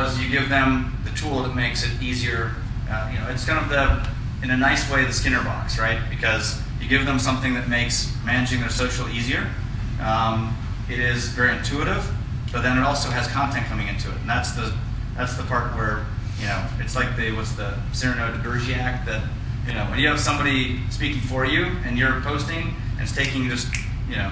was you give them the tool that makes it easier. It's kind of in a nice way, the Skinner box, right? Because you give them something that makes managing their social easier. It is very intuitive, but then it also has content coming into it, and that's the part where it's like the Cyrano de Bergerac that when you have somebody speaking for you and you're posting and it's taking just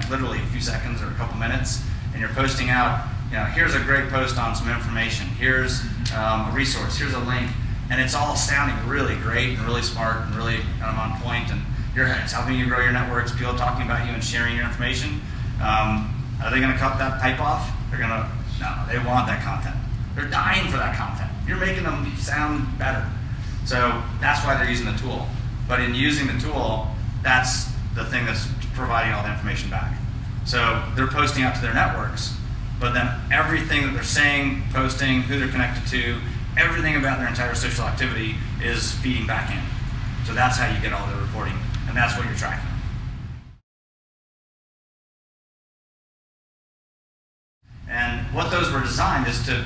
literally a few seconds or a couple minutes, and you're posting out here's a great post on some information, here's a resource, here's a link, and it's all sounding really great and really smart and really kind of on point, and it's helping you grow your networks, people talking about you and sharing your information. Are they going to cut that pipe off? No, they want that content. They're dying for that content. You're making them sound better. So that's why they're using the tool. But in using the tool, that's the thing that's providing all the information back. So they're posting out to their networks, but then everything that they're saying, posting, who they're connected to, everything about their entire social activity is feeding back in. So that's how you get all the reporting, and that's what you're tracking. And what those were designed is to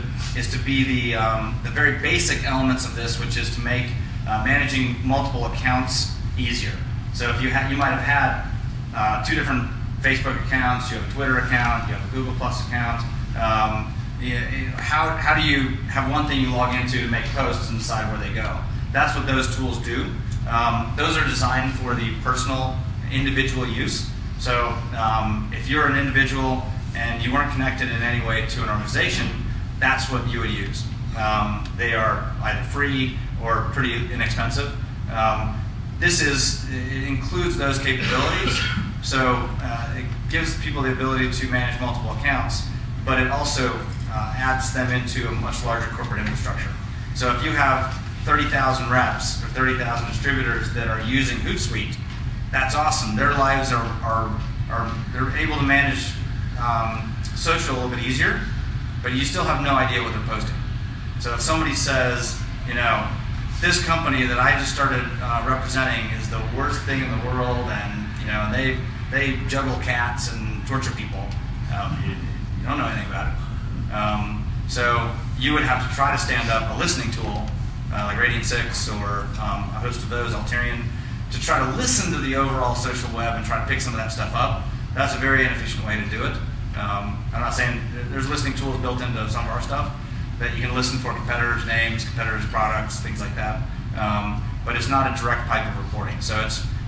be the very basic elements of this, which is to make managing multiple accounts easier. So if you might have had 2 different Facebook accounts, you have a Twitter account, you have a Google Plus account. How do you have one thing you log into to make posts and decide where they go? That's what those tools do. Those are designed for the personal, individual use. So if you're an individual and you weren't connected in any way to an organization, that's what you would use. They are either free or pretty inexpensive. It includes those capabilities, so it gives people the ability to manage multiple accounts, but it also adds them into a much larger corporate infrastructure. So if you have 30,000 reps or 30,000 distributors that are using Hootsuite, that's awesome. Their lives they're able to manage social a little bit easier, but you still have no idea what they're posting. So if somebody says, this company that I just started representing is the worst thing in the world, and they juggle cats and torture people, you don't know anything about it. So you would have to try to stand up a listening tool like Radiant6 or a host of those, Alterian, to try to listen to the overall social web and try to pick some of that stuff up. That's a very inefficient way to do it. I'm not saying there's listening tools built into some of our stuff that you can listen for competitors' names, competitors' products, things like that. But it's not a direct pipe of reporting. So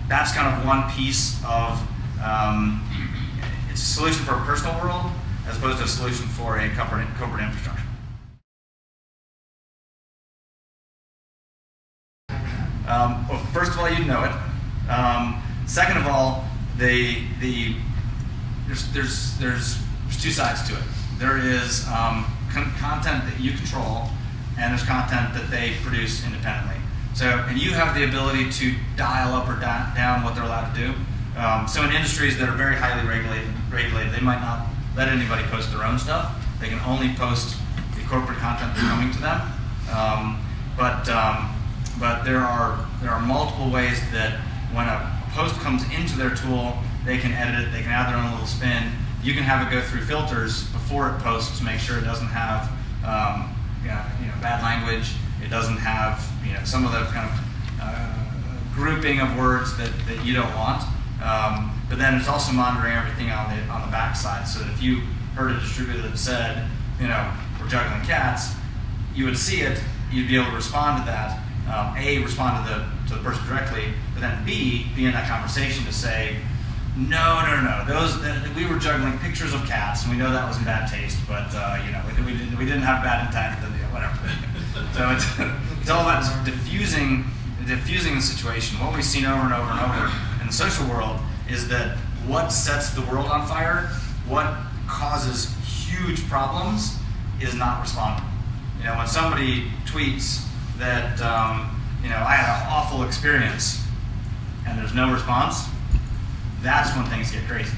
that's kind of one piece of it's a solution for a personal world as opposed to a solution for a corporate infrastructure. Well, first of all, you'd know it. Second of all, there's 2 sides to it. There is content that you control, and there's content that they produce independently. And you have the ability to dial up or down what they're allowed to do. So in industries that are very highly regulated, they might not let anybody post their own stuff. They can only post the corporate content that's coming to them. But there are multiple ways that when a post comes into their tool, they can edit it, they can add their own little spin. You can have it go through filters before it posts to make sure it doesn't have bad language. It doesn't have some of the kind of grouping of words that you don't want. But then it's also monitoring everything on the back side, so that if you heard a distributor that said, we're juggling cats, you would see it, you'd be able to respond to that. A, respond to the person directly, but then B, be in that conversation to say, no, we were juggling pictures of cats, and we know that was in bad taste, but we didn't have bad intent, whatever. So it's all about diffusing the situation. What we've seen over and over and over in the social world is that what sets the world on fire, what causes huge problems, is not responding. When somebody tweets that I had an awful experience, and there's no response, that's when things get crazy.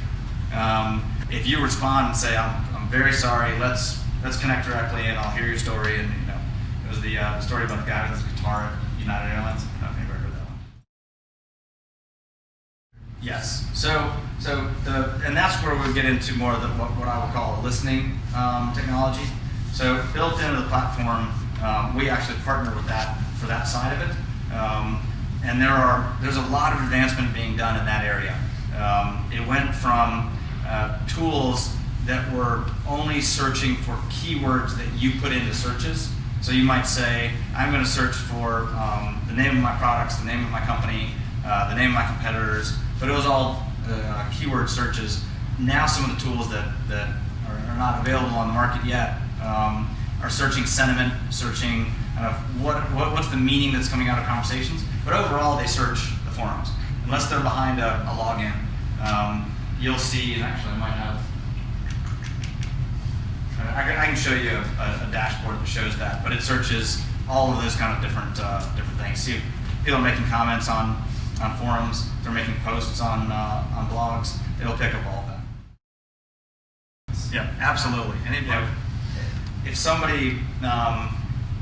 If you respond and say, I'm very sorry, let's connect directly and I'll hear your story, and it was the story about the guy with his guitar at United Airlines. I don't know if you've ever heard that one. Yes. And that's where we get into more of what I would call a listening technology. So built into the platform, we actually partner with that for that side of it. And there's a lot of advancement being done in that area. It went from tools that were only searching for keywords that you put into searches. So you might say, I'm going to search for the name of my products, the name of my company, the name of my competitors, but it was all keyword searches. Now some of the tools that are not available on the market yet are searching sentiment, searching what's the meaning that's coming out of conversations. But overall, they search the forums. Unless they're behind a login, you'll see, and actually I might have, I can show you a dashboard that shows that, but it searches all of those kind of different things. See if people are making comments on forums, if they're making posts on blogs, it'll pick up all of that. Yeah, absolutely. And if somebody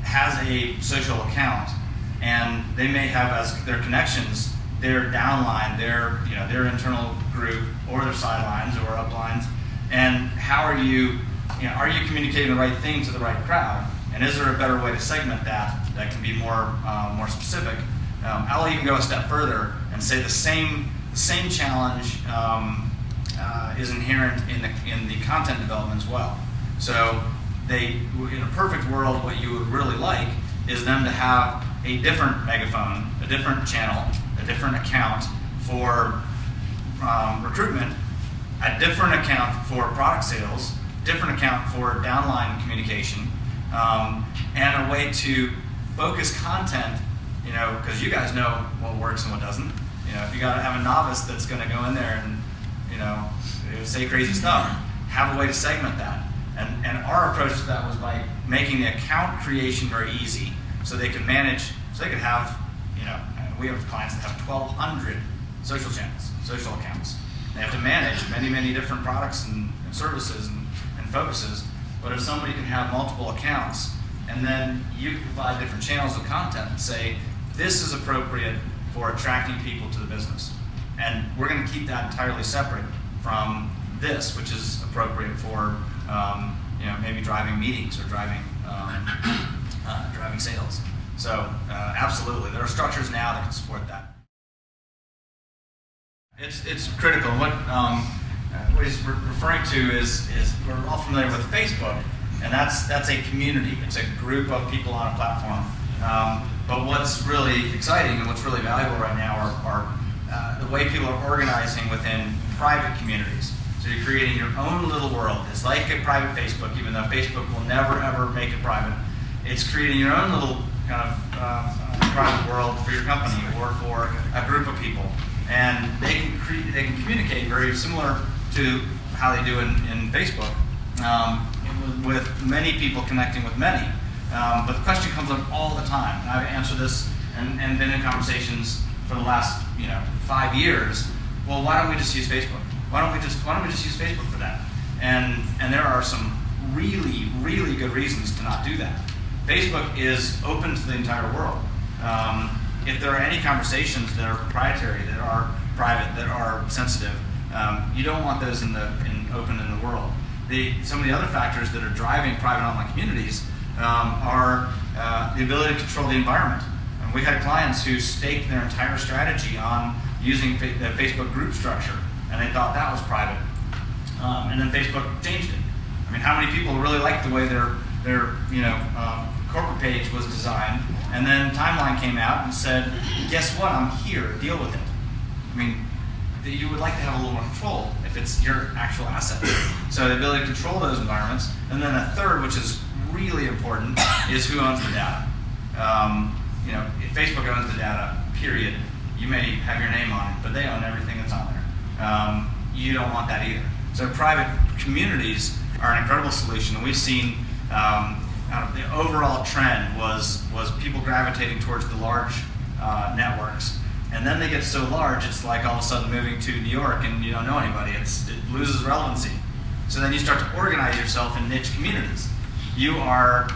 has a social account and they may have as their connections their downline, their internal group, or their sidelines or uplines, and how are you communicating the right thing to the right crowd? And is there a better way to segment that can be more specific? I'll even go a step further and say the same challenge is inherent in the content development as well. So in a perfect world, what you would really like is them to have a different megaphone, a different channel, a different account for recruitment, a different account for product sales, different account for downline communication, and a way to focus content, because you guys know what works and what doesn't. If you got to have a novice that's going to go in there and, say crazy stuff, have a way to segment that. And our approach to that was by making the account creation very easy, so they can manage, so they could have, we have clients that have 1,200 social channels, social accounts. They have to manage many, many different products and services and focuses. But if somebody can have multiple accounts, and then you can provide different channels of content and say, this is appropriate for attracting people to the business. And we're going to keep that entirely separate from this, which is appropriate for maybe driving meetings or driving sales. So absolutely, there are structures now that can support that. It's critical. What he's referring to is we're all familiar with Facebook, and that's a community. It's a group of people on a platform. But what's really exciting and what's really valuable right now are the way people are organizing within private communities. So you're creating your own little world. It's like a private Facebook, even though Facebook will never ever make it private. It's creating your own little kind of private world for your company or for a group of people, and they can communicate very similar to how they do in Facebook, with many people connecting with many. But the question comes up all the time, and I've answered this and been in conversations for the last 5 years. Well, why don't we just use Facebook? Why don't we just use Facebook for that? And there are some really, really good reasons to not do that. Facebook is open to the entire world. If there are any conversations that are proprietary, that are private, that are sensitive, you don't want those open in the world. Some of the other factors that are driving private online communities are the ability to control the environment. And we had clients who staked their entire strategy on using the Facebook group structure, and they thought that was private. And then Facebook changed it. I mean, how many people really liked the way their corporate page was designed, and then Timeline came out and said, guess what, I'm here, deal with it. I mean, you would like to have a little more control if it's your actual asset. So the ability to control those environments. And then a third, which is really important, is who owns the data. If Facebook owns the data, period, you may have your name on it, but they own everything that's on there. You don't want that either. So private communities are an incredible solution, and we've seen the overall trend was people gravitating towards the large networks. And then they get so large, it's like all of a sudden moving to New York and you don't know anybody. It loses relevancy. So then you start to organize yourself in niche communities. You are,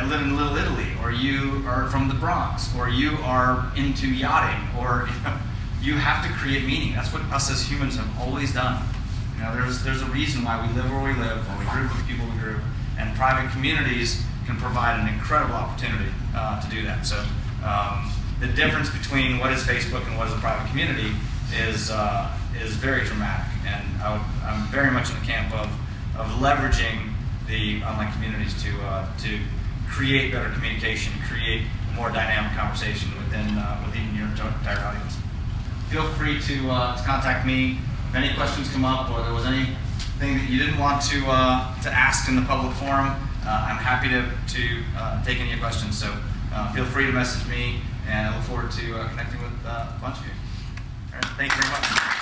live in Little Italy, or you are from the Bronx, or you are into yachting, or you have to create meaning. That's what us as humans have always done. There's a reason why we live where we live, why we group with people we group, and private communities can provide an incredible opportunity to do that. So the difference between what is Facebook and what is a private community is very dramatic, and I'm very much in the camp of leveraging the online communities to create better communication, create a more dynamic conversation within your entire audience. Feel free to contact me if any questions come up or there was anything that you didn't want to ask in the public forum. I'm happy to take any questions. So feel free to message me, and I look forward to connecting with a bunch of you. All right, thank you very much.